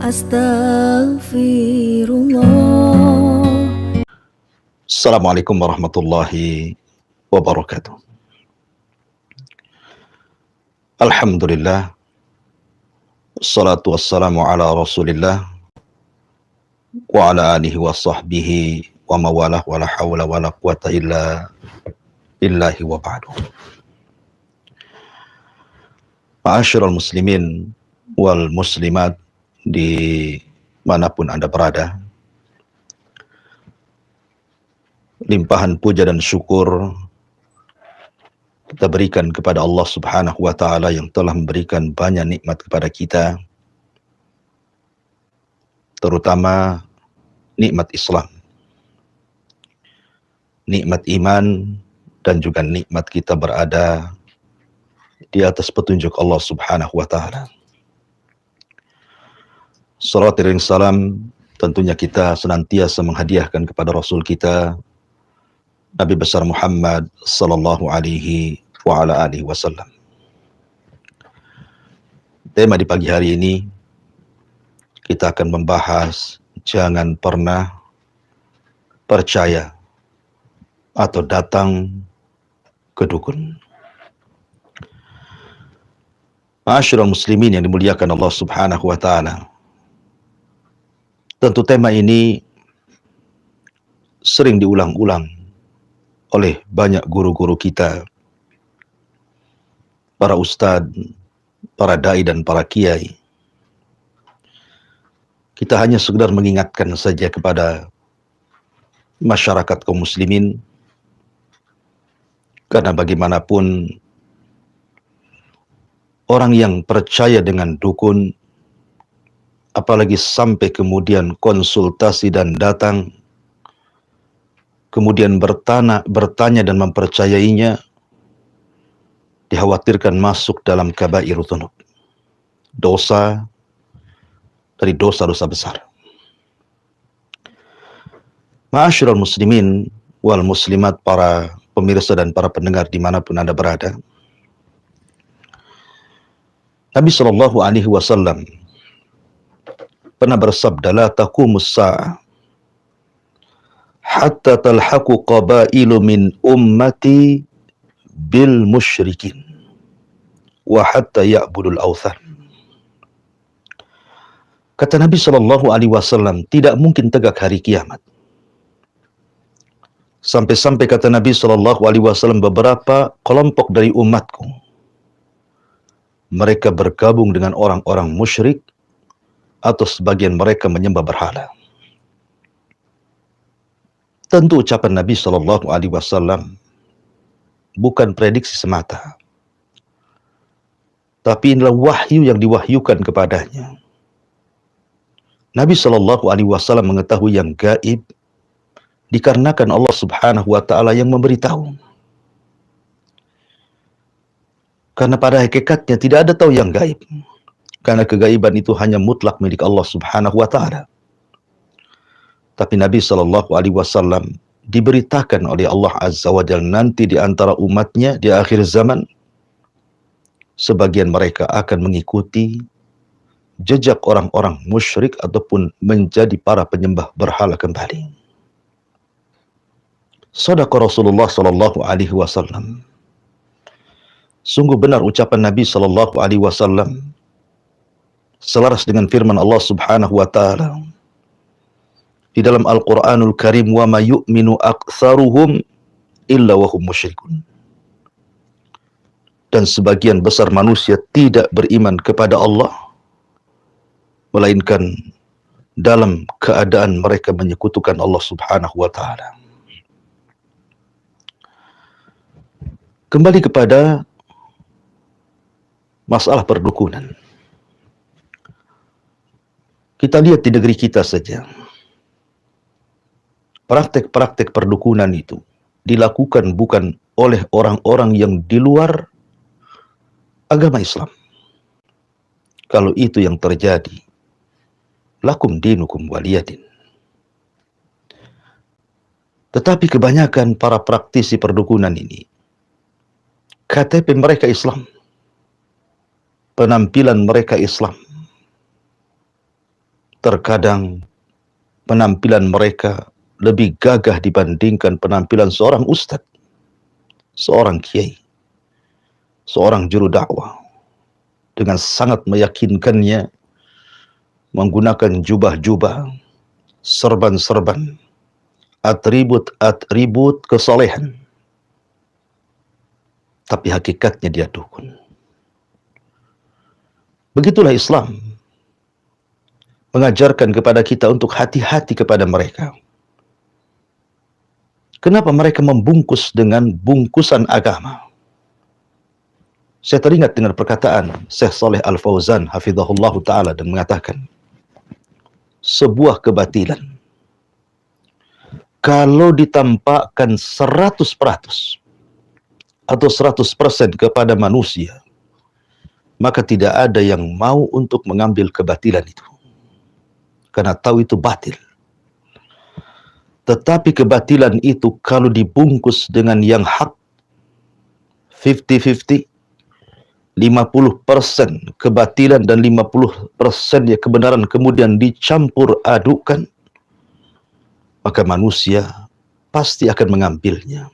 Astaghfirullah. Assalamualaikum warahmatullahi wabarakatuh. Alhamdulillah, wassalatu wassalamu ala rasulillah wa ala alihi wa sahbihi wa mawalah wa la hawla wa la quwata illa billahi wa ba'du. Ma'asyiral muslimin wal muslimat di manapun Anda berada, limpahan puja dan syukur kita berikan kepada Allah Subhanahu wa Ta'ala yang telah memberikan banyak nikmat kepada kita, terutama nikmat Islam, nikmat iman, dan juga nikmat kita berada di atas petunjuk Allah Subhanahu wa Ta'ala. Salawat dan salam tentunya kita senantiasa menghadiahkan kepada Rasul kita Nabi besar Muhammad sallallahu alaihi wa ala alihi wasallam. Tema di pagi hari ini kita akan membahas jangan pernah percaya atau datang ke dukun. Ma'asyiral muslimin yang dimuliakan Allah Subhanahu wa Ta'ala, tentu tema ini sering diulang-ulang oleh banyak guru-guru kita, para ustadz, para dai dan para kiai. Kita hanya sekedar mengingatkan saja kepada masyarakat kaum muslimin, karena bagaimanapun orang yang percaya dengan dukun, apalagi sampai kemudian konsultasi dan datang, kemudian bertanya dan mempercayainya, dikhawatirkan masuk dalam kabair dzunub, dosa dari dosa-dosa besar. Ma'asyiral muslimin wal muslimat, para pemirsa dan para pendengar dimanapun Anda berada, Nabi Shallallahu alaihi wasallam pernah bersabda, la taqumus sa'ah hatta talhaqu qabailu min ummati bil musyrikin wa hatta ya'budul awthan. Kata Nabi Shallallahu alaihi wasallam, tidak mungkin tegak hari kiamat sampai-sampai, kata Nabi Shallallahu alaihi wasallam, beberapa kelompok dari umatku mereka bergabung dengan orang-orang musyrik, atau sebagian mereka menyembah berhala. Tentu ucapan Nabi Shallallahu alaihi wasallam bukan prediksi semata, tapi inilah wahyu yang diwahyukan kepadanya. Nabi Shallallahu alaihi wasallam mengetahui yang gaib dikarenakan Allah Subhanahu wa Ta'ala yang memberitahu. Karena pada hakikatnya tidak ada tahu yang gaib, karena kegaiban itu hanya mutlak milik Allah Subhanahu wa Ta'ala. Tapi Nabi Shallallahu alaihi wasallam diberitakan oleh Allah Azza wa Jalla, nanti di antara umatnya di akhir zaman, sebagian mereka akan mengikuti jejak orang-orang musyrik ataupun menjadi para penyembah berhala kembali. Shadaqa Rasulullah Shallallahu alaihi wasallam. Sungguh benar ucapan Nabi Shallallahu alaihi wasallam, selaras dengan firman Allah Subhanahu wa Ta'ala di dalam Al-Quranul Karim, wa ma yu'minu aktsaruhum illa wa hum musyrikun. Dan sebagian besar manusia tidak beriman kepada Allah melainkan dalam keadaan mereka menyekutukan Allah Subhanahu wa Ta'ala. Kembali kepada masalah perdukunan. Kita lihat di negeri kita saja, praktek-praktek perdukunan itu dilakukan bukan oleh orang-orang yang di luar agama Islam. Kalau itu yang terjadi, lakum dinukum waliyadin. Tetapi kebanyakan para praktisi perdukunan ini, KTP mereka Islam, penampilan mereka Islam, terkadang penampilan mereka lebih gagah dibandingkan penampilan seorang ustadz, seorang kiai, seorang juru dakwah. Dengan sangat meyakinkannya menggunakan jubah-jubah, serban-serban, atribut-atribut kesolehan. Tapi hakikatnya dia dukun. Begitulah Islam mengajarkan kepada kita untuk hati-hati kepada mereka. Kenapa mereka membungkus dengan bungkusan agama? Saya teringat dengan perkataan Syekh Saleh Al-Fauzan hafizahullah ta'ala dan mengatakan, sebuah kebatilan kalau ditampakkan 100% atau 100% kepada manusia, maka tidak ada yang mau untuk mengambil kebatilan itu, karena tahu itu batil. Tetapi kebatilan itu kalau dibungkus dengan yang hak, 50-50, 50% kebatilan dan 50% ya kebenaran, kemudian dicampur adukan, maka manusia pasti akan mengambilnya,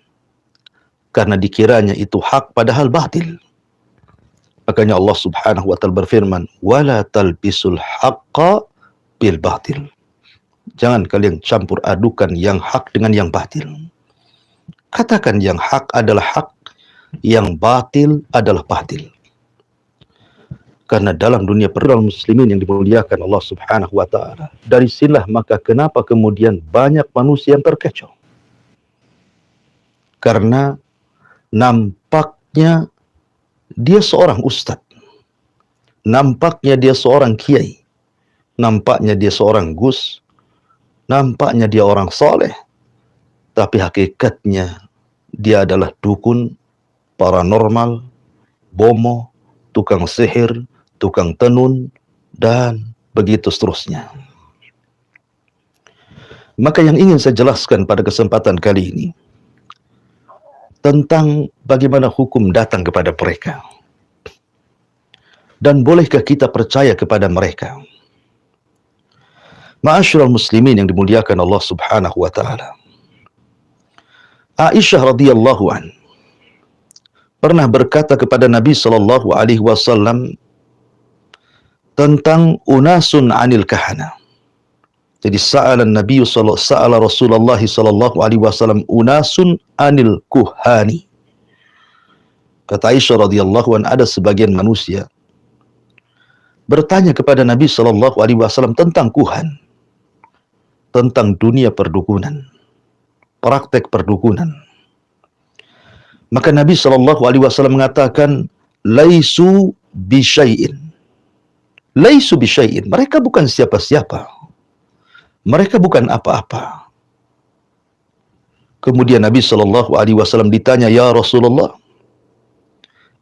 karena dikiranya itu hak padahal batil. Makanya Allah Subhanahu wa ta'ala berfirman, wala talbisul haqqa bil batil. Jangan kalian campur adukan yang hak dengan yang batil. Katakan yang hak adalah hak, yang batil adalah batil. Karena dalam dunia peradaban muslimin yang dimuliakan Allah Subhanahu wa ta'ala, dari sinilah maka kenapa kemudian banyak manusia yang terkecoh. Karena nampaknya dia seorang ustadz, nampaknya dia seorang kiai, nampaknya dia seorang gus, nampaknya dia orang soleh, tapi hakikatnya dia adalah dukun, paranormal, bomo, tukang sihir, tukang tenun, dan begitu seterusnya. Maka yang ingin saya jelaskan pada kesempatan kali ini tentang bagaimana hukum datang kepada mereka, dan bolehkah kita percaya kepada mereka. Ma'asyiral muslimin yang dimuliakan Allah Subhanahu wa ta'ala, Aisyah radhiyallahu an pernah berkata kepada Nabi sallallahu alaihi wasallam tentang unasun anil kahana. Jadi sa'ala Rasulullah sallallahu alaihi wasallam unasun anil kuhani. Kata Aisyah radhiyallahu an, ada sebagian manusia bertanya kepada Nabi sallallahu alaihi wasallam tentang kuhan, tentang dunia perdukunan, praktek perdukunan. Maka Nabi sallallahu alaihi wasallam mengatakan, laisu bisyai'in. Laisu bisyai'in. Mereka bukan siapa-siapa. Mereka bukan apa-apa. Kemudian Nabi sallallahu alaihi wasallam ditanya, ya Rasulullah,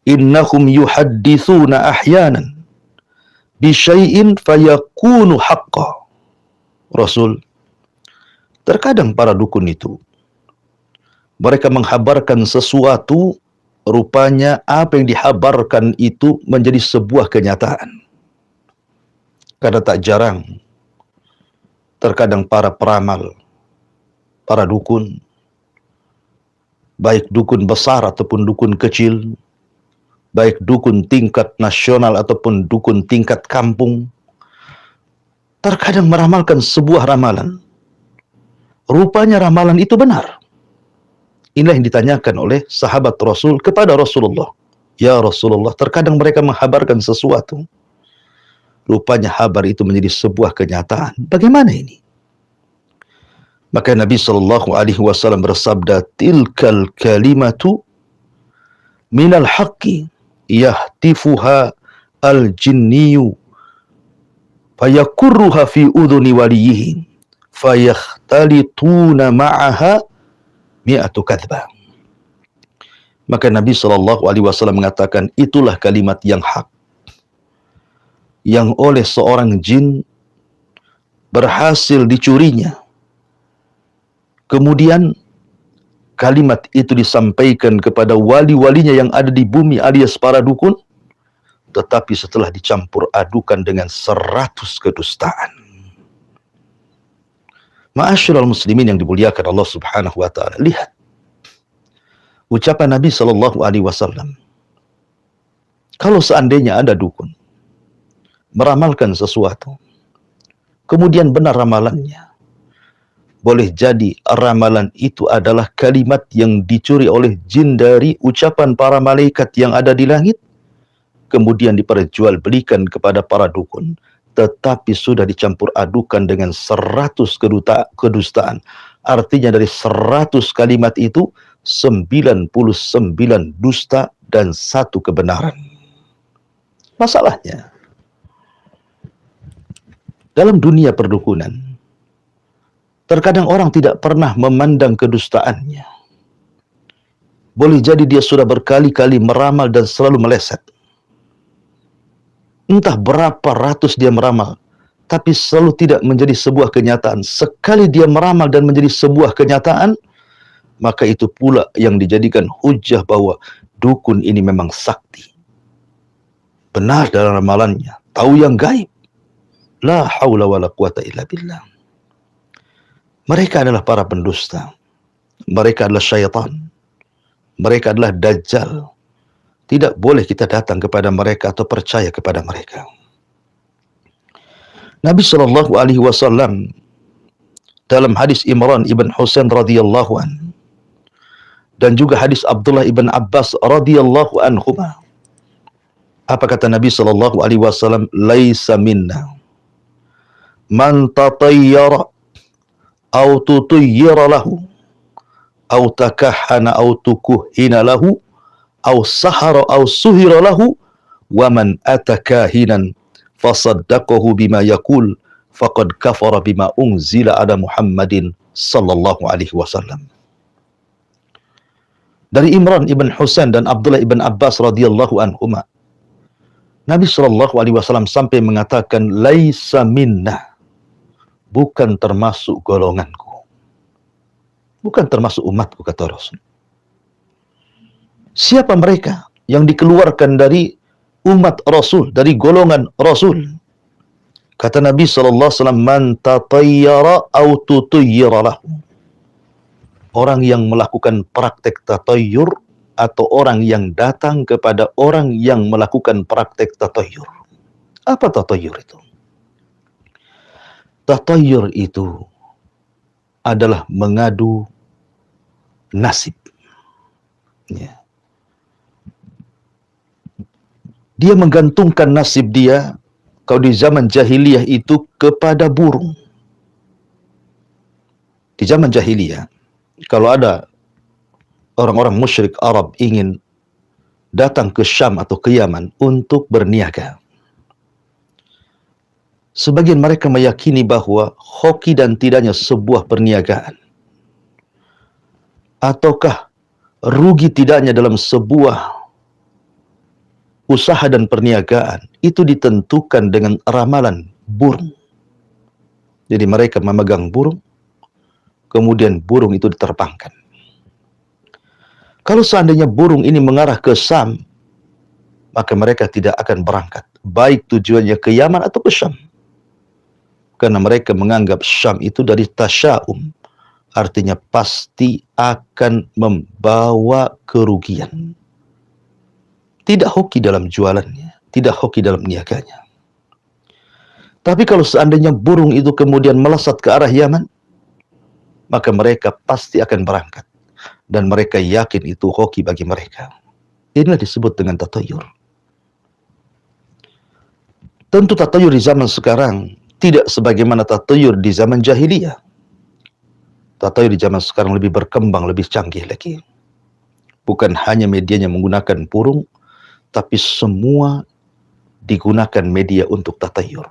innahum yuhaddithuna ahyanan bisyai'in fayakunu haqqa. Rasul, terkadang para dukun itu mereka menghabarkan sesuatu, rupanya apa yang dihabarkan itu menjadi sebuah kenyataan. Karena tak jarang terkadang para peramal, para dukun, baik dukun besar ataupun dukun kecil, baik dukun tingkat nasional ataupun dukun tingkat kampung, terkadang meramalkan sebuah ramalan. Rupanya ramalan itu benar. Inilah yang ditanyakan oleh sahabat Rasul kepada Rasulullah. Ya Rasulullah, terkadang mereka menghabarkan sesuatu, rupanya kabar itu menjadi sebuah kenyataan. Bagaimana ini? Maka Nabi sallallahu alaihi wasallam bersabda, tilkal kalimatu minal haqqi yahtifuha al-jinniyu fayakurruha fi udhuni waliyihi fayakhtalituna ma'aha mi'atu kadhbah. Maka Nabi sallallahu alaihi wasallam mengatakan, itulah kalimat yang hak, yang oleh seorang jin berhasil dicurinya. Kemudian kalimat itu disampaikan kepada wali-walinya yang ada di bumi alias para dukun, tetapi setelah dicampur adukan dengan 100 kedustaan. Ma'asyiral muslimin yang dimuliakan Allah Subhanahu wa taala, lihat ucapan Nabi sallallahu alaihi wasallam. Kalau seandainya ada dukun meramalkan sesuatu, kemudian benar ramalannya, boleh jadi ramalan itu adalah kalimat yang dicuri oleh jin dari ucapan para malaikat yang ada di langit, kemudian diperjualbelikan kepada para dukun, tetapi sudah dicampur adukan dengan 100 kedustaan. Artinya dari 100 kalimat itu 99 dusta dan 1 kebenaran. Masalahnya, dalam dunia perdukunan, terkadang orang tidak pernah memandang kedustaannya. Boleh jadi dia sudah berkali-kali meramal dan selalu meleset. Entah berapa ratus dia meramal, tapi selalu tidak menjadi sebuah kenyataan. Sekali dia meramal dan menjadi sebuah kenyataan, maka itu pula yang dijadikan hujah bahwa dukun ini memang sakti. Benar dalam ramalannya, tahu yang gaib. La haula wala quwata illa billah. Mereka adalah para pendusta. Mereka adalah syaitan. Mereka adalah dajjal. Tidak boleh kita datang kepada mereka atau percaya kepada mereka. Nabi sallallahu alaihi wasallam dalam hadis Imran ibn Husain radhiyallahu an dan juga hadis Abdullah ibn Abbas radhiyallahu anhuma, apa kata Nabi sallallahu alaihi wasallam? Laisa minna man tatayyara aw tutayyara lahu aw takahhana aw tukuhina lahu aw sahara aw suhira lahu wa man atakahinan fasaddaqahu bima yaqul faqad kafara bima unzila ala Muhammadin sallallahu alaihi wasallam. Dari Imran ibn Husain dan Abdullah ibn Abbas radhiyallahu anhuma, Nabi sallallahu alaihi wasallam sampai mengatakan, laisa minna, bukan termasuk golonganku, bukan termasuk umatku, kata Rasul. Siapa mereka yang dikeluarkan dari umat Rasul, dari golongan Rasul? Kata Nabi sallallahu alaihi wasallam, man tatayyara aw tutayyara lahu, orang yang melakukan praktek tatayyur atau orang yang datang kepada orang yang melakukan praktek tatayyur. Apa tatayyur itu? Tatayyur itu adalah mengadu nasib. Ya. Dia menggantungkan nasib dia, kalau di zaman jahiliyah itu, kepada burung. Di zaman jahiliyah, kalau ada orang-orang musyrik Arab ingin datang ke Syam atau ke Yaman untuk berniaga, sebagian mereka meyakini bahwa hoki dan tidaknya sebuah perniagaan, ataukah rugi tidaknya dalam sebuah usaha dan perniagaan, itu ditentukan dengan ramalan burung. Jadi mereka memegang burung, kemudian burung itu diterbangkan. Kalau seandainya burung ini mengarah ke Syam, maka mereka tidak akan berangkat, baik tujuannya ke Yaman atau ke Syam. Karena mereka menganggap Syam itu dari tasya'um, artinya pasti akan membawa kerugian. Tidak hoki dalam jualannya, tidak hoki dalam niaganya. Tapi kalau seandainya burung itu kemudian melesat ke arah Yaman, maka mereka pasti akan berangkat. Dan mereka yakin itu hoki bagi mereka. Inilah disebut dengan tatayyur. Tentu tatayyur di zaman sekarang tidak sebagaimana tatayyur di zaman jahiliyah. Tatayyur di zaman sekarang lebih berkembang, lebih canggih lagi. Bukan hanya medianya menggunakan burung, tapi semua digunakan media untuk tatayyur.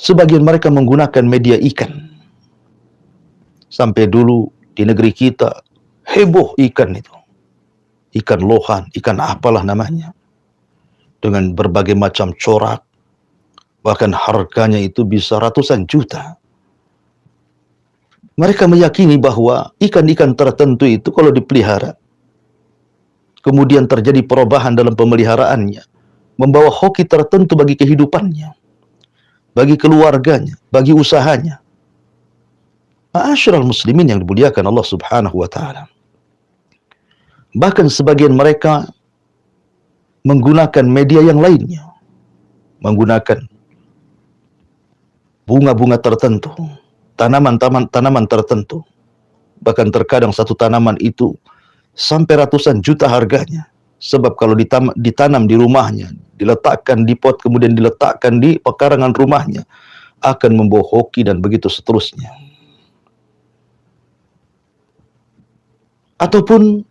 Sebagian mereka menggunakan media ikan. Sampai dulu di negeri kita heboh ikan itu. Ikan lohan, ikan apalah namanya. Dengan berbagai macam corak. Bahkan harganya itu bisa ratusan juta. Mereka meyakini bahwa ikan-ikan tertentu itu kalau dipelihara, kemudian terjadi perubahan dalam pemeliharaannya, membawa hoki tertentu bagi kehidupannya. bagi keluarganya, bagi usahanya. Ma'asyiral muslimin yang dimuliakan Allah Subhanahu wa taala. Bahkan sebagian mereka menggunakan media yang lainnya, menggunakan bunga-bunga tertentu, tanaman tertentu. Bahkan terkadang satu tanaman itu sampai ratusan juta harganya. Sebab kalau ditanam di rumahnya, diletakkan di pot, kemudian diletakkan di pekarangan rumahnya, akan membawa hoki dan begitu seterusnya. Ataupun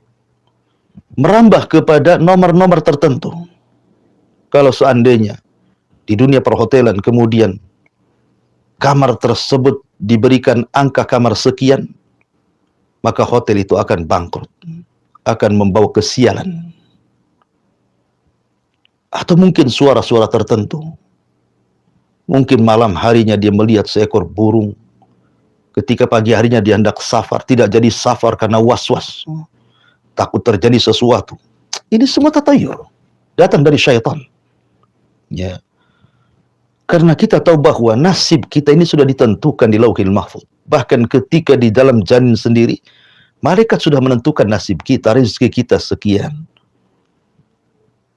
merambah kepada nomor-nomor tertentu. Kalau seandainya di dunia perhotelan kemudian kamar tersebut diberikan angka kamar sekian, maka hotel itu akan bangkrut, akan membawa kesialan. Atau mungkin suara-suara tertentu. Mungkin malam harinya dia melihat seekor burung, ketika pagi harinya dia hendak safar, tidak jadi safar karena was-was, takut terjadi sesuatu. Ini semua tatayur, datang dari syaitan. Ya. Karena kita tahu bahwa nasib kita ini sudah ditentukan di Lauhil Mahfuz. Bahkan ketika di dalam janin sendiri, malaikat sudah menentukan nasib kita, rezeki kita sekian,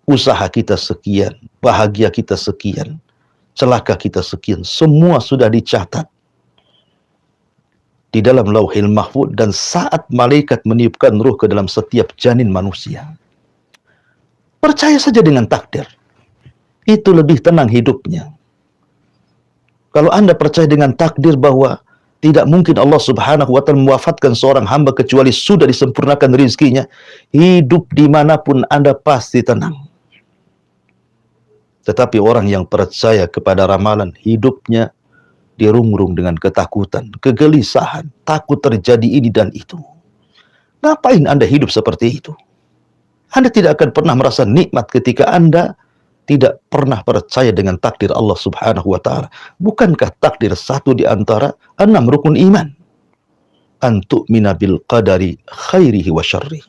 usaha kita sekian, bahagia kita sekian, celaka kita sekian. Semua sudah dicatat di dalam Lauhil Mahfuz, dan saat malaikat meniupkan ruh ke dalam setiap janin manusia, percaya saja dengan takdir. Itu lebih tenang hidupnya. Kalau Anda percaya dengan takdir bahwa tidak mungkin Allah Subhanahu wa ta'ala mewafatkan seorang hamba kecuali sudah disempurnakan rezekinya, hidup dimanapun Anda pasti tenang. Tetapi orang yang percaya kepada ramalan, hidupnya dirungrung dengan ketakutan, kegelisahan, takut terjadi ini dan itu. Ngapain Anda hidup seperti itu? Anda tidak akan pernah merasa nikmat ketika Anda tidak pernah percaya dengan takdir Allah Subhanahu wa ta'ala. Bukankah takdir satu di antara 6 rukun iman? An tu'mina bil qadari khairihi wa syarrih.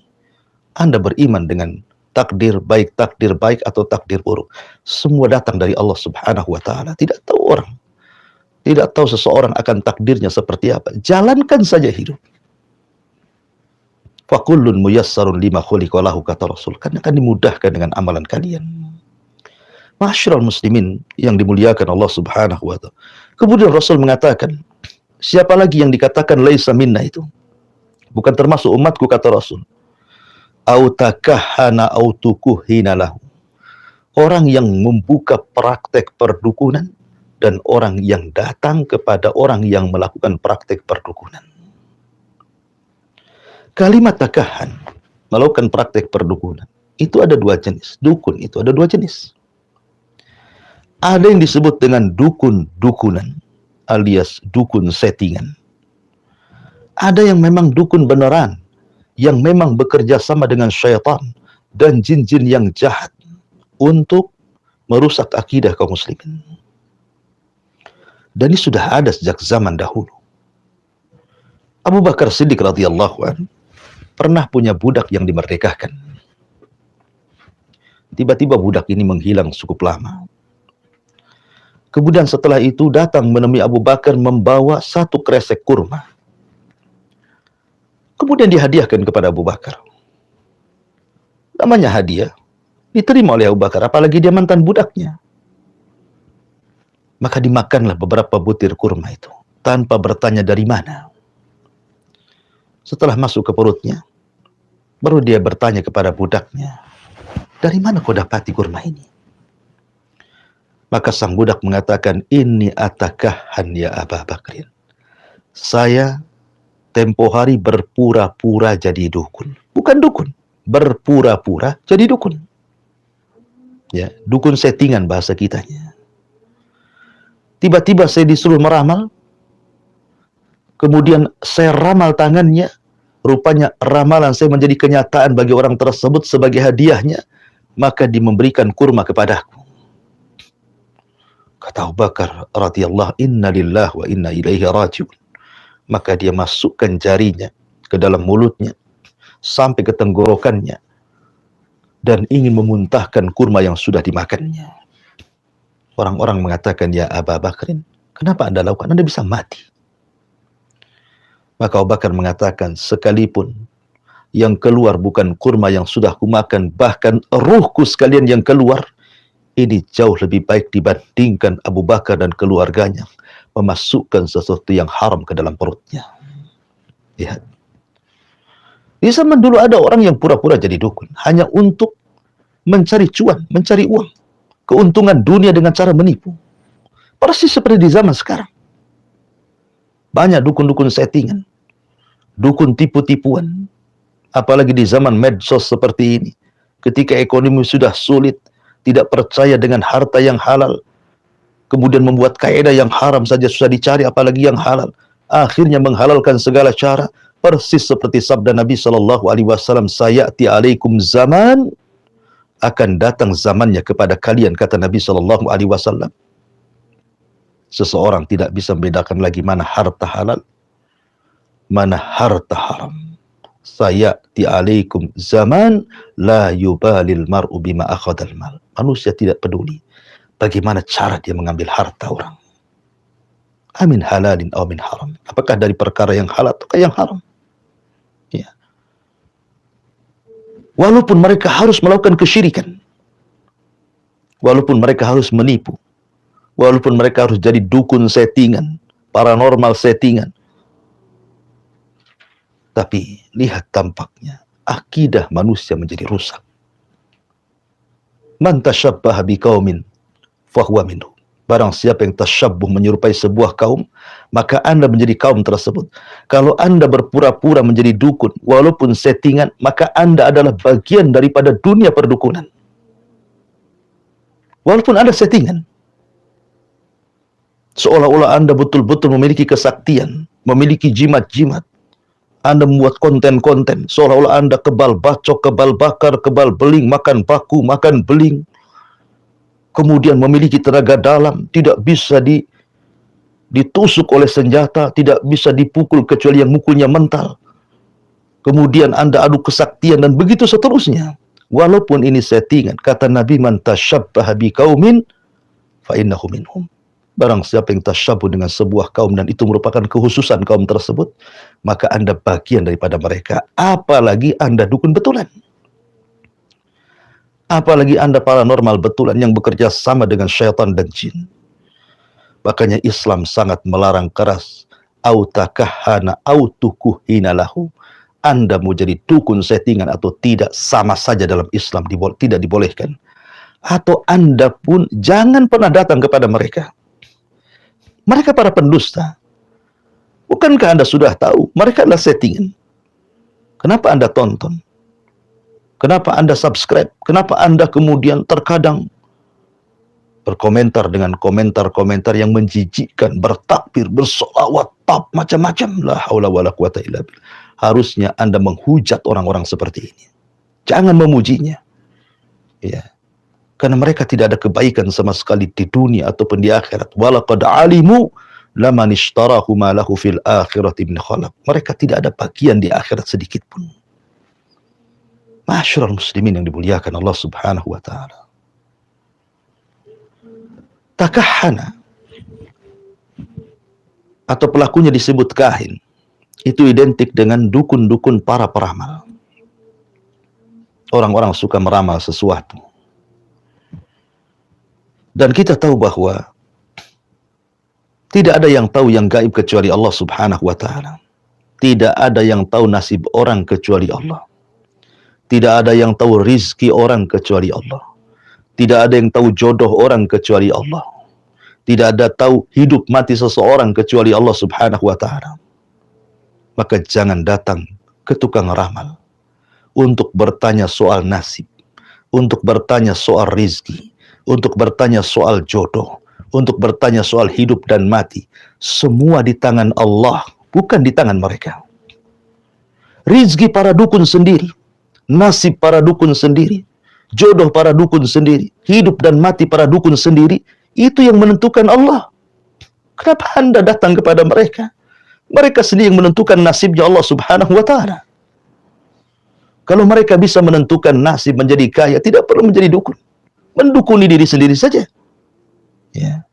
Anda beriman dengan takdir baik atau takdir buruk. Semua datang dari Allah Subhanahu wa ta'ala. Tidak tahu orang, tidak tahu seseorang akan takdirnya seperti apa. Jalankan saja hidup. Fakullun muyassarun lima khuliqa lahu, kata Rasul. Karena akan dimudahkan dengan amalan kalian. Ma'asyiral muslimin yang dimuliakan Allah Subhanahu wa ta'ala. Kemudian Rasul mengatakan, siapa lagi yang dikatakan laisa minna itu? Bukan termasuk umatku, kata Rasul. Au takahhana au tukuhina lahu. Orang yang membuka praktek perdukunan dan orang yang datang kepada orang yang melakukan praktek perdukunan. Kalimat takahhan, melakukan praktek perdukunan, itu ada 2 jenis. Dukun itu ada 2 jenis. Ada yang disebut dengan dukun-dukunan, alias dukun settingan. Ada yang memang dukun beneran, yang memang bekerja sama dengan syaitan dan jin-jin yang jahat untuk merusak akidah kaum muslimin. Dan ini sudah ada sejak zaman dahulu. Abu Bakar Siddiq radhiyallahu anhu pernah punya budak yang dimerdekakan. Tiba-tiba budak ini menghilang cukup lama. Kemudian setelah itu datang menemui Abu Bakar membawa 1 kresek kurma. Kemudian dihadiahkan kepada Abu Bakar. Namanya hadiah, diterima oleh Abu Bakar, apalagi dia mantan budaknya. Maka dimakanlah beberapa butir kurma itu, tanpa bertanya dari mana. Setelah masuk ke perutnya, baru dia bertanya kepada budaknya, dari mana kau dapati kurma ini? Maka sang budak mengatakan, ini atakahan ya Abu Bakrin. Saya tempo hari berpura-pura jadi dukun. Bukan dukun, berpura-pura jadi dukun. Ya, dukun settingan bahasa kitanya. Tiba-tiba saya disuruh meramal, kemudian saya ramal tangannya, rupanya ramalan saya menjadi kenyataan bagi orang tersebut sebagai hadiahnya, maka dia memberikan kurma kepadaku. Kata Abu Bakar radhiyallahu, inna lillahi wa inna ilaihi raji'un. Maka dia masukkan jarinya ke dalam mulutnya sampai ke tenggorokannya dan ingin memuntahkan kurma yang sudah dimakannya. Orang-orang mengatakan, ya Aba Bakrin, kenapa Anda lakukan? Anda bisa mati. Maka Abu Bakar mengatakan, sekalipun yang keluar bukan kurma yang sudah kumakan, bahkan ruhku sekalian yang keluar, ini jauh lebih baik dibandingkan Abu Bakar dan keluarganya memasukkan sesuatu yang haram ke dalam perutnya. Lihat. Di zaman dulu ada orang yang pura-pura jadi dukun hanya untuk mencari cuan, mencari uang, keuntungan dunia dengan cara menipu. Persis seperti di zaman sekarang. Banyak dukun-dukun settingan, dukun tipu-tipuan. Apalagi di zaman medsos seperti ini. Ketika ekonomi sudah sulit, tidak percaya dengan harta yang halal, kemudian membuat kaidah yang haram saja susah dicari, apalagi yang halal. Akhirnya menghalalkan segala cara. Persis seperti sabda Nabi SAW, sayati alaikum zaman, akan datang zamannya kepada kalian, kata Nabi SAW. Seseorang tidak bisa membedakan lagi mana harta halal, mana harta haram. Sayati alaikum zaman, la yubalil mar'u bima akhadal mal. Manusia tidak peduli bagaimana cara dia mengambil harta orang. Amin halalin aw min haram. Apakah dari perkara yang halal atau yang haram? Ya. Walaupun mereka harus melakukan kesyirikan, walaupun mereka harus menipu, walaupun mereka harus jadi dukun settingan, paranormal settingan, tapi lihat tampaknya akidah manusia menjadi rusak. Man tashabbaha biqaumin fahuwa minhum. Barang siapa yang tasyabbuh, menyerupai sebuah kaum, maka Anda menjadi kaum tersebut. Kalau Anda berpura-pura menjadi dukun, walaupun settingan, maka Anda adalah bagian daripada dunia perdukunan. Walaupun Anda settingan, seolah-olah Anda betul-betul memiliki kesaktian, memiliki jimat-jimat. Anda membuat konten-konten, seolah-olah Anda kebal bacok, kebal bakar, kebal beling, makan paku, makan beling. Kemudian memiliki tenaga dalam, tidak bisa ditusuk oleh senjata, tidak bisa dipukul kecuali yang mukulnya mental. Kemudian Anda adu kesaktian dan begitu seterusnya. Walaupun ini settingan, kata Nabi, man tasyabbaha biqaumin fa innahu minhum. Barang siapa yang tasyabbuh dengan sebuah kaum dan itu merupakan kekhususan kaum tersebut, maka Anda bagian daripada mereka. Apalagi Anda dukun betulan. Apalagi Anda paranormal betulan yang bekerja sama dengan syaitan dan jin. Makanya Islam sangat melarang keras. Au takahana au tukuhina lahu. Anda mau jadi dukun settingan atau tidak, sama saja dalam Islam, tidak dibolehkan. Atau Anda pun jangan pernah datang kepada mereka. Mereka para pendusta. Bukankah Anda sudah tahu mereka adalah settingan? Kenapa Anda tonton? Kenapa Anda subscribe? Kenapa Anda kemudian terkadang berkomentar dengan komentar-komentar yang menjijikkan, bertakbir, bersolawat, macam-macam? La haula wala quwata illa billah. Harusnya Anda menghujat orang-orang seperti ini. Jangan memujinya. Ya. Karena mereka tidak ada kebaikan sama sekali di dunia ataupun di akhirat. Walaqad alimu laman ishtarahu ma lahu fil akhirati min khalaq. Mereka tidak ada bagian di akhirat sedikit pun. Ma'asyiral muslimin yang dimuliakan Allah Subhanahu wa taala. Takahana atau pelakunya disebut kahin, itu identik dengan dukun-dukun para peramal. Orang-orang suka meramal sesuatu. Dan kita tahu bahwa tidak ada yang tahu yang gaib kecuali Allah Subhanahu wa taala. Tidak ada yang tahu nasib orang kecuali Allah. Tidak ada yang tahu rizki orang kecuali Allah. Tidak ada yang tahu jodoh orang kecuali Allah. Tidak ada tahu hidup mati seseorang kecuali Allah Subhanahu wa taala. Maka jangan datang ke tukang ramal untuk bertanya soal nasib, untuk bertanya soal rizki, untuk bertanya soal jodoh, untuk bertanya soal hidup dan mati. Semua di tangan Allah, bukan di tangan mereka. Rizki para dukun sendiri, nasib para dukun sendiri, jodoh para dukun sendiri, hidup dan mati para dukun sendiri, itu yang menentukan Allah. Kenapa Anda datang kepada mereka? Mereka sendiri yang menentukan nasibnya Allah Subhanahu wa taala. Kalau mereka bisa menentukan nasib menjadi kaya, tidak perlu menjadi dukun. Mendukuni diri sendiri saja. Ya.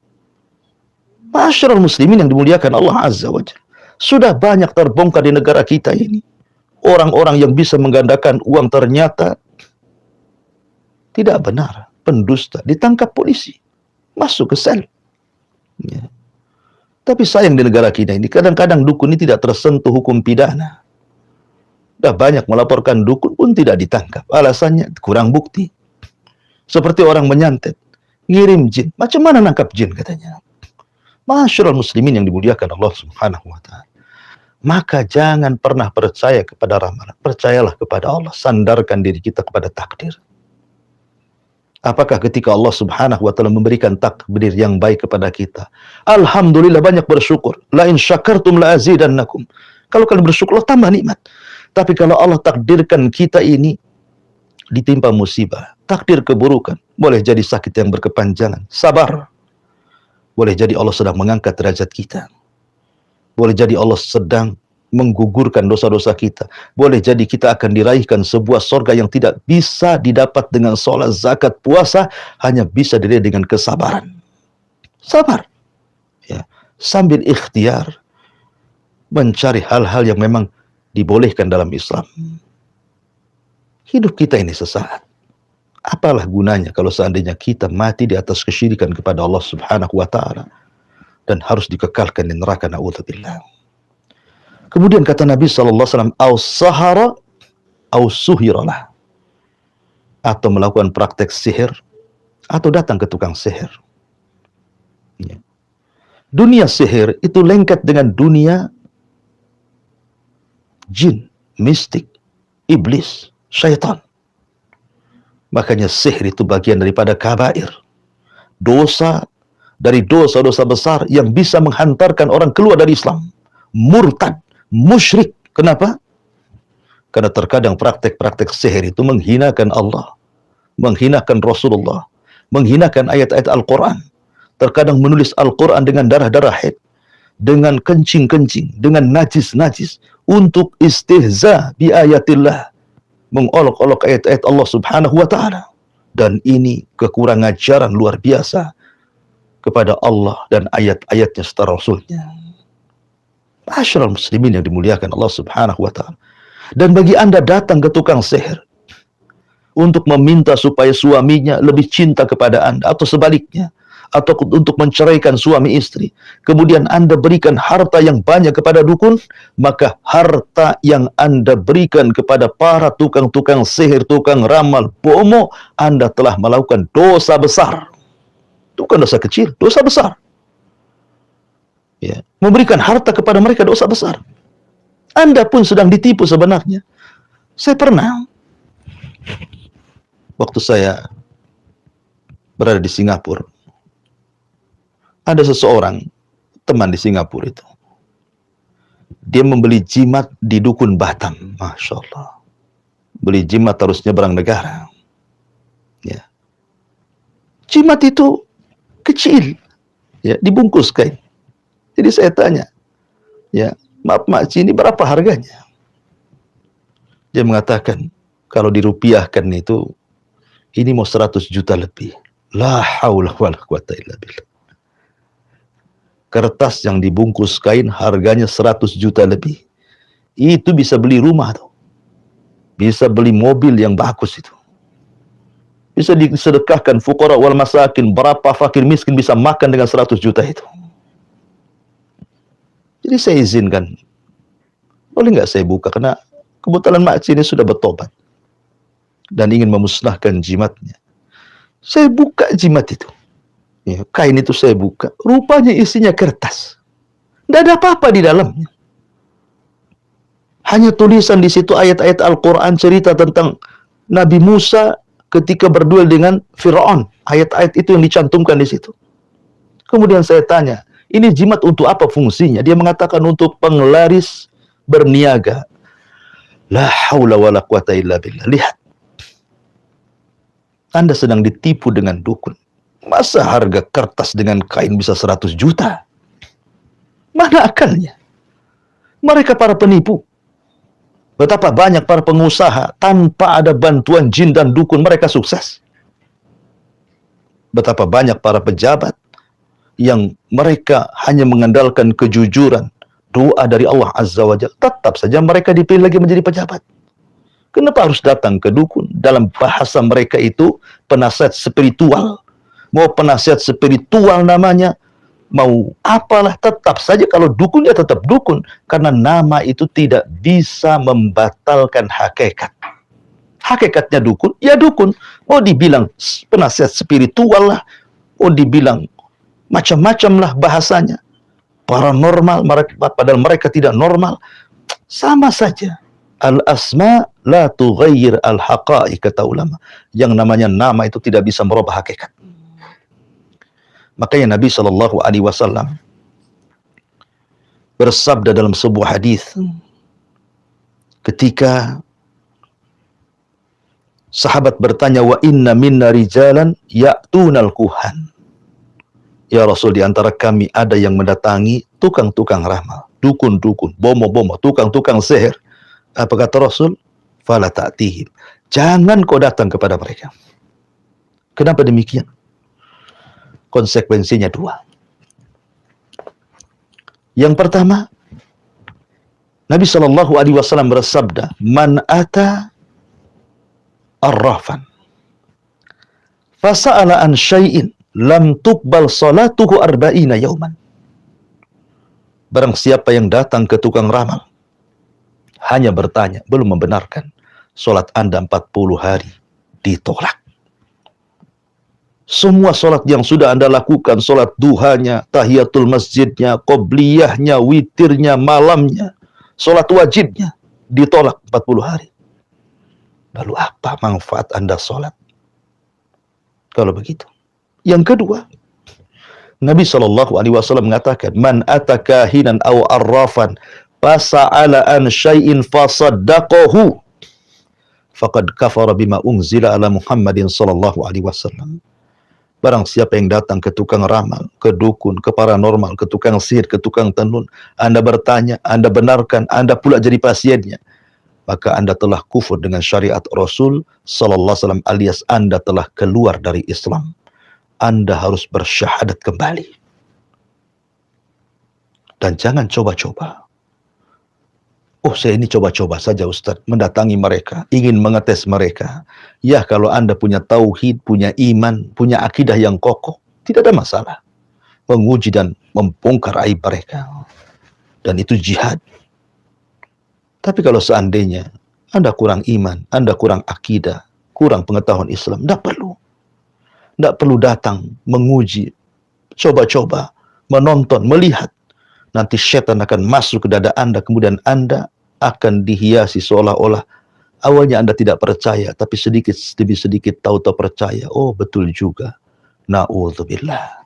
Masyarul muslimin yang dimuliakan Allah Azza wa Jalla. Sudah banyak terbongkar di negara kita ini. Orang-orang yang bisa menggandakan uang ternyata tidak benar, pendusta, ditangkap polisi, masuk ke sel. Ya. Tapi sayang di negara kita ini, kadang-kadang dukun ini tidak tersentuh hukum pidana. Dah banyak melaporkan dukun pun tidak ditangkap. Alasannya kurang bukti. Seperti orang menyantet, ngirim jin. Macam mana nangkap jin katanya? Masyarul muslimin yang dimuliakan Allah Subhanahu wa taala. Maka jangan pernah percaya kepada ramalan. Percayalah kepada Allah. Sandarkan diri kita kepada takdir. Apakah ketika Allah Subhanahu wa taala memberikan takdir yang baik kepada kita, alhamdulillah banyak bersyukur. La in syakartum la azidannakum. Kalau kalian bersyukur, Allah tambah nikmat. Tapi kalau Allah takdirkan kita ini ditimpa musibah, takdir keburukan, boleh jadi sakit yang berkepanjangan, sabar. Boleh jadi Allah sedang mengangkat derajat kita. Boleh jadi Allah sedang menggugurkan dosa-dosa kita. Boleh jadi kita akan diraihkan sebuah sorga yang tidak bisa didapat dengan sholat, zakat, puasa, hanya bisa diraih dengan kesabaran. Sabar. Ya. Sambil ikhtiar mencari hal-hal yang memang dibolehkan dalam Islam. Hidup kita ini sesaat. Apalah gunanya kalau seandainya kita mati di atas kesyirikan kepada Allah Subhanahu wa taala dan harus dikekalkan di neraka, na'udzubillah. Kemudian kata Nabi sallallahu alaihi wasallam, "Au sahara au suhiralah." Atau melakukan praktek sihir atau datang ke tukang sihir. Ya. Dunia sihir itu lengket dengan dunia jin, mistik, iblis, syaitan. Makanya sihir itu bagian daripada kabair. Dosa dari dosa-dosa besar yang bisa menghantarkan orang keluar dari Islam. Murtad, musyrik. Kenapa? Karena terkadang praktek-praktek sihir itu menghinakan Allah, menghinakan Rasulullah, menghinakan ayat-ayat Al-Quran. Terkadang menulis Al-Quran dengan darah-darah haid, dengan kencing-kencing, dengan najis-najis, untuk istihza bi ayatillah, mengolok-olok ayat-ayat Allah Subhanahu wa taala. Dan ini kekurangan ajaran luar biasa kepada Allah dan ayat-ayatnya serta Rasulnya. Masyarul muslimin yang dimuliakan Allah Subhanahu wa taala. Dan bagi Anda datang ke tukang sihir untuk meminta supaya suaminya lebih cinta kepada Anda, atau sebaliknya, atau untuk menceraikan suami istri, kemudian Anda berikan harta yang banyak kepada dukun, maka harta yang Anda berikan kepada para tukang-tukang sihir, tukang ramal, bomo, Anda telah melakukan dosa besar. Bukan dosa kecil, dosa besar. Ya, memberikan harta kepada mereka dosa besar. Anda pun sedang ditipu sebenarnya. Saya pernah, waktu saya berada di Singapura, ada seseorang teman di Singapura itu, dia membeli jimat di dukun Batam. Masya Allah. Beli jimat harus nyebrang negara. Ya. Jimat itu kecil, ya, dibungkus kain. Jadi saya tanya, ya, maaf makci, ini berapa harganya? Dia mengatakan, kalau dirupiahkan itu, ini mau 100 juta lebih. La haula wala quwata illa billah. Kertas yang dibungkus kain harganya 100 juta lebih. Itu bisa beli rumah tuh. Bisa beli mobil yang bagus itu. Bisa disedekahkan fuqara wal masakin. Berapa fakir miskin bisa makan dengan 100 juta itu. Jadi saya izinkan. Boleh nggak saya buka? Karena kebetulan makci ini sudah bertobat. Dan ingin memusnahkan jimatnya. Saya buka jimat itu. Ya, kain itu saya buka. Rupanya isinya kertas. Tidak ada apa-apa di dalamnya. Hanya tulisan di situ ayat-ayat Al-Quran, cerita tentang Nabi Musa ketika berduel dengan Fir'aun. Ayat-ayat itu yang dicantumkan di situ. Kemudian saya tanya, ini jimat untuk apa fungsinya? Dia mengatakan untuk penglaris berniaga. La haula wala quwata illa billah. Lihat. Anda sedang ditipu dengan dukun. Masa harga kertas dengan kain bisa 100 juta? Mana akalnya? Mereka para penipu. Betapa banyak para pengusaha tanpa ada bantuan jin dan dukun mereka sukses. Betapa banyak para pejabat yang mereka hanya mengandalkan kejujuran, doa dari Allah Azza wa Jalla, tetap saja mereka dipilih lagi menjadi pejabat. Kenapa harus datang ke dukun? Dalam bahasa mereka itu penasihat spiritual. Mau penasihat spiritual namanya, mau apalah, tetap saja kalau dukun ya tetap dukun. Karena nama itu tidak bisa membatalkan hakikat. Hakikatnya dukun, ya dukun. Mau dibilang penasihat spiritual lah, mau dibilang macam-macam lah bahasanya. Paranormal, padahal mereka tidak normal. Sama saja. Al-asma la tughayyir al-haqa'iq, kata ulama. Yang namanya nama itu tidak bisa merubah hakikat. Makanya Nabi SAW bersabda dalam sebuah hadis ketika sahabat bertanya, wa inna minna rijalan ya'tunal kuhan. Ya Rasul, di antara kami ada yang mendatangi tukang-tukang ramal, dukun-dukun, bomo-bomo, tukang-tukang sihir. Apa kata Rasul? Fala ta'tihim. Jangan kau datang kepada mereka. Kenapa demikian? Konsekuensinya dua. Yang pertama, Nabi SAW bersabda, man ata arrafan fasa'ala an syai'in lam tuqbal salatuhu arba'ina yauman. Barang siapa yang datang ke tukang ramal, hanya bertanya, belum membenarkan, solat Anda 40 hari ditolak. Semua solat yang sudah Anda lakukan, solat duhanya, tahiyatul masjidnya, qobliyahnya, witirnya, malamnya, solat wajibnya, ditolak 40 hari. Lalu apa manfaat Anda solat kalau begitu? Yang kedua, Nabi SAW mengatakan, man atakahinan aw arrafan fasa'ala an syai'in fasaddaqahu faqad kafara bima unzila ala Muhammadin SAW. Barang siapa yang datang ke tukang ramal, ke dukun, ke paranormal, ke tukang sihir, ke tukang tenun, Anda bertanya, Anda benarkan, Anda pula jadi pasiennya, maka Anda telah kufur dengan syariat Rasul SAW, alias Anda telah keluar dari Islam. Anda harus bersyahadat kembali. Dan jangan coba-coba. Oh, saya ini coba-coba saja Ustaz, mendatangi mereka, ingin mengetes mereka. Ya, kalau Anda punya tauhid, punya iman, punya akidah yang kokoh, tidak ada masalah. Menguji dan membongkar aib mereka. Dan itu jihad. Tapi kalau seandainya Anda kurang iman, Anda kurang akidah, kurang pengetahuan Islam, tidak perlu. Tidak perlu datang, menguji, coba-coba, menonton, melihat. Nanti syaitan akan masuk ke dada Anda, kemudian Anda akan dihiasi seolah-olah awalnya Anda tidak percaya, tapi sedikit demi sedikit tahu-tahu percaya. Oh, betul juga. Na'udzubillah.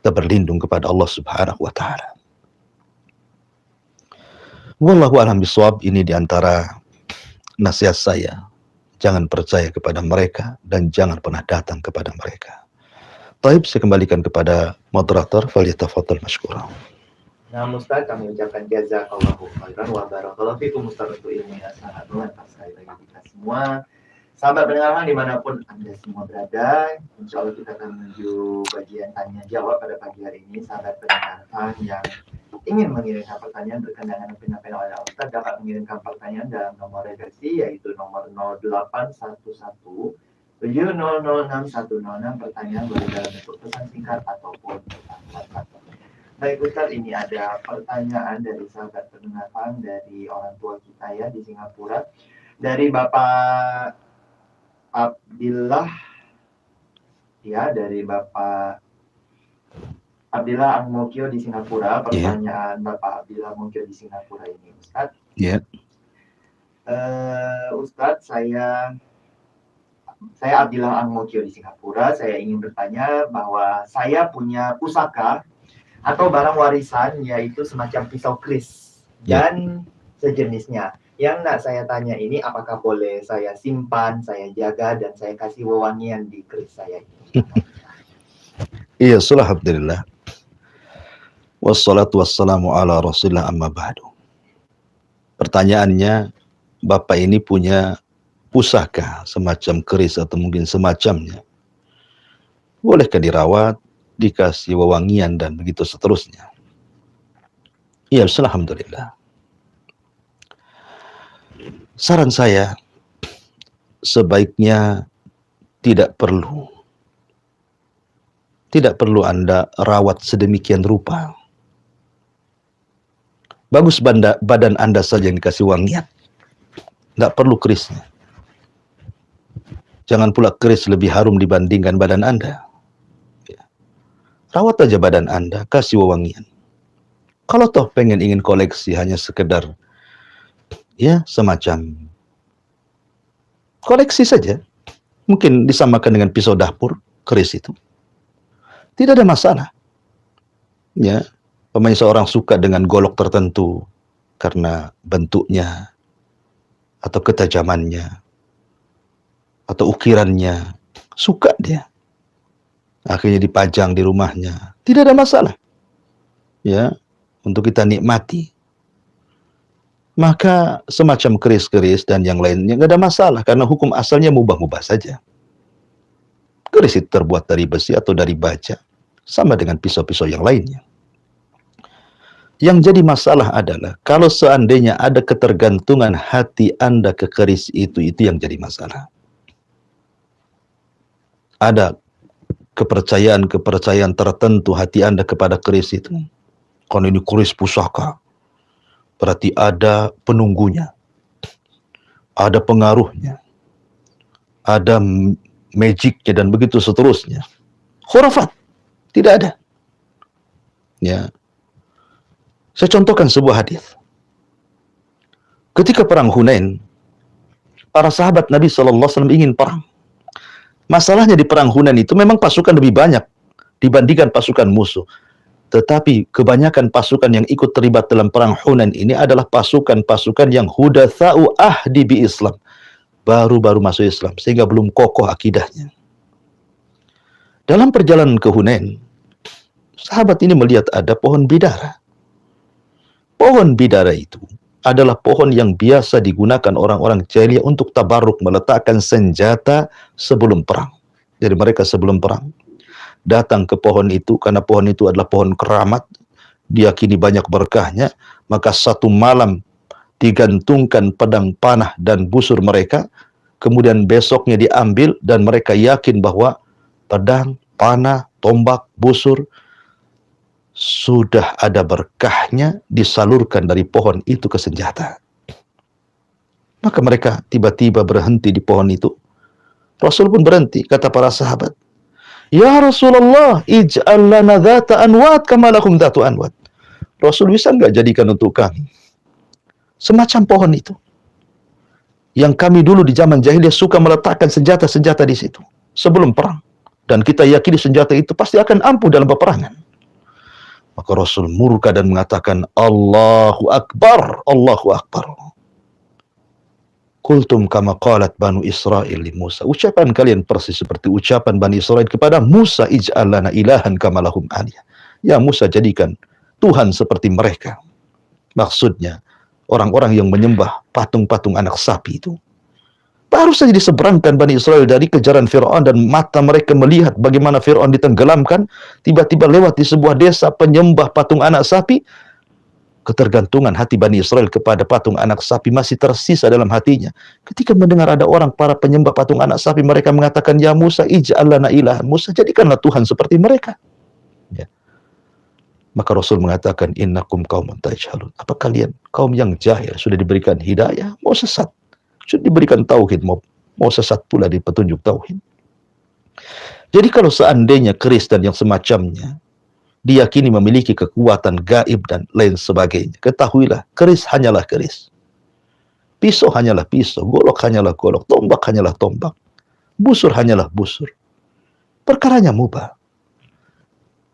Kita berlindung kepada Allah Subhanahu wa Ta'ala. Wallahu a'lam bishawab. Ini diantara nasihat saya. Jangan percaya kepada mereka dan jangan pernah datang kepada mereka. Taib, saya kembalikan kepada moderator. Falyatafadhal mashkura. Nah, Ustaz, kami ucapkan jazakallahu khairan wa barakallahu fikum Ustaz untuk ilmu yang sangat bermanfaat sekali bagi kita semua. Sahabat pendengar dimanapun Anda semua berada, insya Allah kita akan menuju bagian tanya jawab pada pagi hari ini. Sahabat pendengar yang ingin mengirimkan pertanyaan berkenaan dengan penyampaian oleh Ustaz dapat mengirimkan pertanyaan dalam nomor reversi yaitu nomor 0811 7006106. Pertanyaan boleh dalam bentuk pesan singkat ataupun pesan WhatsApp. Baik Ustaz, ini ada pertanyaan dari sahabat pendengar dari orang tua kita ya di Singapura, dari Bapak Abdillah ya, dari Bapak Abdillah Angmokyo di Singapura. Pertanyaan Bapak Abdillah Angmokyo di Singapura ini, Ustaz. Ustaz, saya Abdillah Angmokyo di Singapura. Saya ingin bertanya bahwa saya punya pusaka atau barang warisan yaitu semacam pisau kris dan sejenisnya. Yang nak saya tanya ini, apakah boleh saya simpan, saya jaga, dan saya kasih wewangian di kris saya ini? Iya, alhamdulillah. Wassalatu wassalamu ala rasulillah amma ba'du. Pertanyaannya, Bapak ini punya pusaka semacam keris atau mungkin semacamnya. Bolehkah dirawat, dikasih wewangian dan begitu seterusnya. Ya, alhamdulillah. Saran saya, sebaiknya tidak perlu Anda rawat sedemikian rupa. Bagus badan Anda saja yang dikasih wangian. Tidak perlu kerisnya. Jangan pula keris lebih harum dibandingkan badan Anda. Rawat aja badan Anda, kasih wewangian. Kalau toh ingin koleksi hanya sekedar ya semacam koleksi saja, mungkin disamakan dengan pisau dapur, keris itu. Tidak ada masalah. Ya, pemain seorang suka dengan golok tertentu karena bentuknya atau ketajamannya atau ukirannya, suka dia. Akhirnya dipajang di rumahnya. Tidak ada masalah. Ya, untuk kita nikmati. Maka semacam keris-keris dan yang lainnya nggak ada masalah karena hukum asalnya mubah-mubah saja. Keris itu terbuat dari besi atau dari baja, sama dengan pisau-pisau yang lainnya. Yang jadi masalah adalah kalau seandainya ada ketergantungan hati Anda ke keris itu yang jadi masalah. Ada kepercayaan tertentu hati Anda kepada keris itu. Kalau ini keris pusaka, berarti ada penunggunya, ada pengaruhnya, ada magicnya dan begitu seterusnya. Khurafat, tidak ada. Ya, saya contohkan sebuah hadis. Ketika perang Hunain, para sahabat Nabi SAW ingin perang. Masalahnya di perang Hunain itu memang pasukan lebih banyak dibandingkan pasukan musuh. Tetapi kebanyakan pasukan yang ikut terlibat dalam perang Hunain ini adalah pasukan-pasukan yang hudatsa'u ahdi bi Islam. Baru-baru masuk Islam, sehingga belum kokoh akidahnya. Dalam perjalanan ke Hunain, sahabat ini melihat ada pohon bidara. Pohon bidara itu adalah pohon yang biasa digunakan orang-orang jahiliyah untuk tabarruk, meletakkan senjata sebelum perang. Jadi mereka sebelum perang datang ke pohon itu, karena pohon itu adalah pohon keramat, diyakini banyak berkahnya, maka satu malam digantungkan pedang panah dan busur mereka, kemudian besoknya diambil dan mereka yakin bahwa pedang, panah, tombak, busur sudah ada berkahnya disalurkan dari pohon itu ke senjata. Maka mereka tiba-tiba berhenti di pohon itu. Rasul pun berhenti, kata para sahabat, "Ya Rasulullah, ij'al lana dhata anwat kama lakum dhatu anwat." Rasul, bisa enggak jadikan untuk kami semacam pohon itu yang kami dulu di zaman jahiliyah suka meletakkan senjata-senjata di situ sebelum perang, dan kita yakini senjata itu pasti akan ampuh dalam peperangan. Maka Rasul murka dan mengatakan, "Allahu Akbar, Allahu Akbar. Kultum kama qalat Banu Israel li Musa." Ucapan kalian persis seperti ucapan Bani Israel kepada Musa, "Ij'al lana ilahan kama lahum aliyah." Ya Musa, jadikan Tuhan seperti mereka. Maksudnya, orang-orang yang menyembah patung-patung anak sapi itu. Baru saja diseberangkan Bani Israel dari kejaran Fir'aun dan mata mereka melihat bagaimana Fir'aun ditenggelamkan, tiba-tiba lewat di sebuah desa penyembah patung anak sapi. Ketergantungan hati Bani Israel kepada patung anak sapi masih tersisa dalam hatinya. Ketika mendengar ada orang para penyembah patung anak sapi, mereka mengatakan, "Ya Musa, ij'al lana ilahan." Musa, jadikanlah Tuhan seperti mereka. Ya. Maka Rasul mengatakan, "Innakum qaumun tajhalun." Apa kalian kaum yang jahil, sudah diberikan hidayah, mau sesat. Sudah diberikan tauhid, mau sesat pula di petunjuk tauhid. Jadi kalau seandainya keris dan yang semacamnya diyakini memiliki kekuatan gaib dan lain sebagainya, ketahuilah, keris hanyalah keris, pisau hanyalah pisau, golok hanyalah golok, tombak hanyalah tombak, busur hanyalah busur. Perkaranya mubah.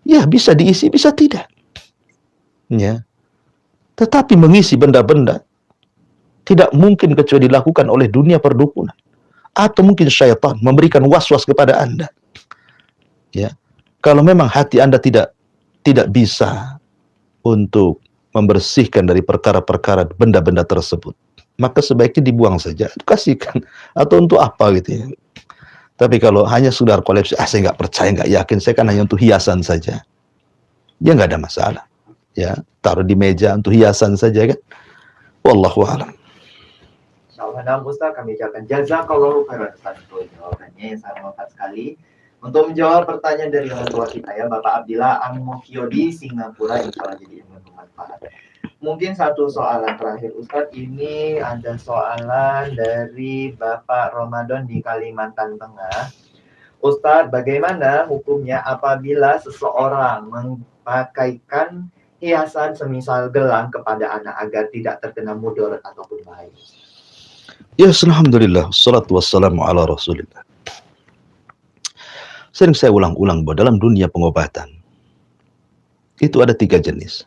Ya, bisa diisi, bisa tidak. Ya. Tetapi mengisi benda-benda tidak mungkin kecuali dilakukan oleh dunia perdukunan, atau mungkin syaitan memberikan was-was kepada Anda. Ya, kalau memang hati Anda tidak bisa untuk membersihkan dari perkara-perkara benda-benda tersebut, maka sebaiknya dibuang saja, kasihkan, atau untuk apa gitu ya. Tapi kalau hanya sekedar koleksi, saya nggak percaya, nggak yakin, saya kan hanya untuk hiasan saja, ya nggak ada masalah. Ya, taruh di meja untuk hiasan saja kan. Wallahu a'lam. Insyaallah, nah Ustaz, kami ucapkan jazakallahu khairan Ustaz untuk jawabannya yang sangat lengkap sekali. Untuk menjawab pertanyaan dari orang tua kita ya, Bapak Abdillah Amokio di Singapura, insya Allah jadi ilmu bermanfaat. Mungkin satu soalan terakhir Ustadz, ini ada soalan dari Bapak Ramadan di Kalimantan Tengah. Ustadz, bagaimana hukumnya apabila seseorang memakaikan hiasan semisal gelang kepada anak agar tidak terkena mudarat ataupun bahaya? Ya, alhamdulillah, salatu wassalamu ala rasulillah. Sering saya ulang-ulang bahwa dalam dunia pengobatan itu ada 3 jenis.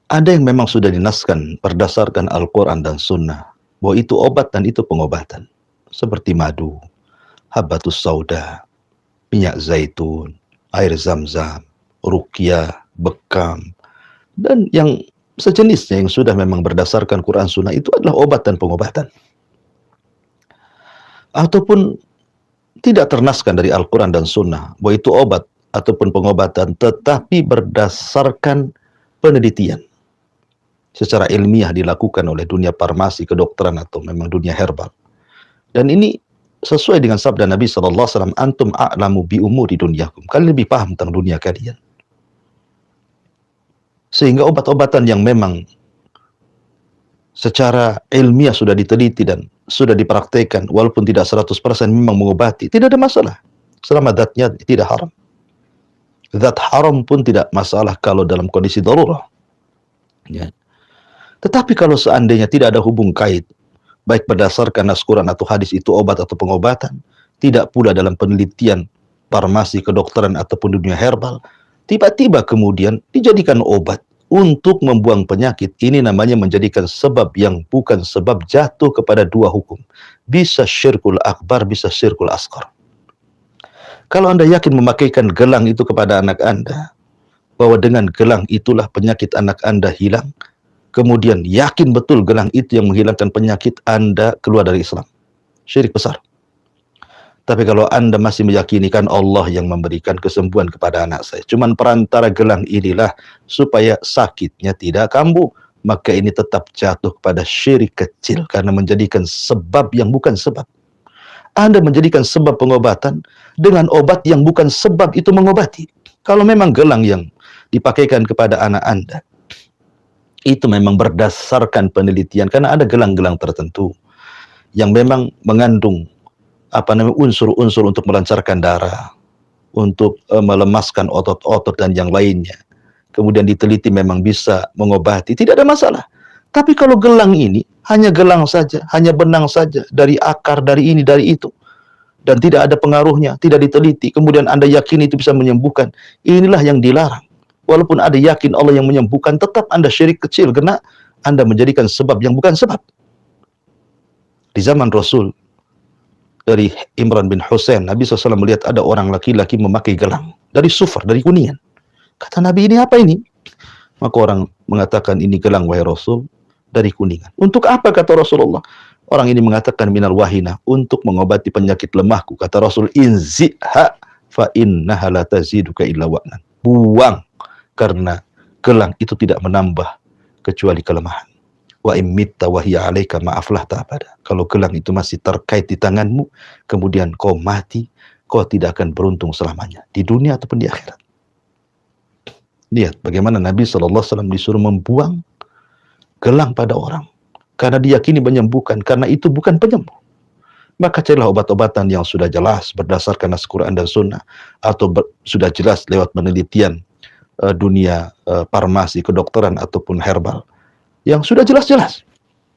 Ada yang memang sudah dinaskan berdasarkan Al-Quran dan Sunnah bahwa itu obat dan itu pengobatan, seperti madu, habbatus sauda, minyak zaitun, air zam-zam, ruqyah, bekam, dan yang sejenisnya yang sudah memang berdasarkan Quran Sunnah itu adalah obat dan pengobatan. Ataupun tidak ternaskan dari Al-Quran dan Sunnah bahwa itu obat ataupun pengobatan, tetapi berdasarkan penelitian secara ilmiah dilakukan oleh dunia farmasi, kedokteran, atau memang dunia herbal. Dan ini sesuai dengan sabda Nabi SAW, antum a'lamu bi umuri dunyakum, kalian lebih paham tentang dunia kalian. Sehingga obat-obatan yang memang secara ilmiah sudah diteliti dan sudah dipraktekkan, walaupun tidak 100% memang mengobati, tidak ada masalah selama zatnya tidak haram. Zat haram pun tidak masalah kalau dalam kondisi darurat, ya. Tetapi kalau seandainya tidak ada hubung kait, baik berdasarkan nas Quran atau hadis itu obat atau pengobatan, tidak pula dalam penelitian farmasi, kedokteran ataupun dunia herbal, tiba-tiba kemudian dijadikan obat untuk membuang penyakit, ini namanya menjadikan sebab yang bukan sebab, jatuh kepada 2 hukum. Bisa syirkul akbar, bisa syirkul asghar. Kalau Anda yakin memakaikan gelang itu kepada anak Anda, bahwa dengan gelang itulah penyakit anak Anda hilang, kemudian yakin betul gelang itu yang menghilangkan penyakit, Anda keluar dari Islam. Syirik besar. Tapi kalau Anda masih meyakinikan Allah yang memberikan kesembuhan kepada anak saya, cuman perantara gelang inilah supaya sakitnya tidak kambuh, maka ini tetap jatuh kepada syirik kecil karena menjadikan sebab yang bukan sebab. Anda menjadikan sebab pengobatan dengan obat yang bukan sebab itu mengobati. Kalau memang gelang yang dipakaikan kepada anak Anda itu memang berdasarkan penelitian, karena ada gelang-gelang tertentu yang memang mengandung unsur-unsur untuk melancarkan darah, untuk melemaskan otot-otot dan yang lainnya. Kemudian diteliti memang bisa mengobati, tidak ada masalah. Tapi kalau gelang ini hanya gelang saja, hanya benang saja, dari akar, dari ini, dari itu, dan tidak ada pengaruhnya, tidak diteliti, kemudian Anda yakin itu bisa menyembuhkan, inilah yang dilarang. Walaupun Anda yakin Allah yang menyembuhkan, tetap Anda syirik kecil, karena Anda menjadikan sebab yang bukan sebab. Di zaman Rasul, dari Imran bin Husain, Nabi SAW melihat ada orang laki-laki memakai gelang dari sufur, dari kuningan. Kata Nabi, ini apa ini? Maka orang mengatakan, ini gelang wahai Rasul dari kuningan. Untuk apa, kata Rasulullah? Orang ini mengatakan, minal wahina, untuk mengobati penyakit lemahku. Kata Rasul, inzi'ha fa innaha la taziduka illa wa'nan. Buang, karena gelang itu tidak menambah kecuali kelemahan. Wa imitta wa hiya 'alaika ma aflahta abada. Kalau gelang itu masih terkait di tanganmu, kemudian kau mati, kau tidak akan beruntung selamanya di dunia ataupun di akhirat. Lihat bagaimana Nabi SAW disuruh membuang gelang pada orang karena diyakini menyembuhkan, karena itu bukan penyembuh. Maka carilah obat-obatan yang sudah jelas berdasarkan nas Quran dan Sunnah, atau sudah jelas lewat penelitian dunia farmasi, kedokteran ataupun herbal, yang sudah jelas-jelas,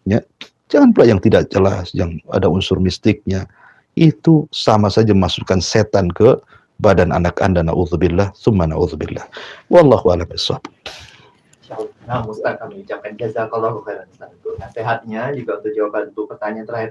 ya. Jangan pula yang tidak jelas, yang ada unsur mistiknya, itu sama saja masukkan setan ke badan anak Anda. Na'udzubillah, summa na'udzubillah. Wallahu a'lam bishawab. Nah, Ustaz, kami ucapkan jazakallahu khairan Ustaz untuk nasihatnya, juga untuk jawaban untuk pertanyaan terakhir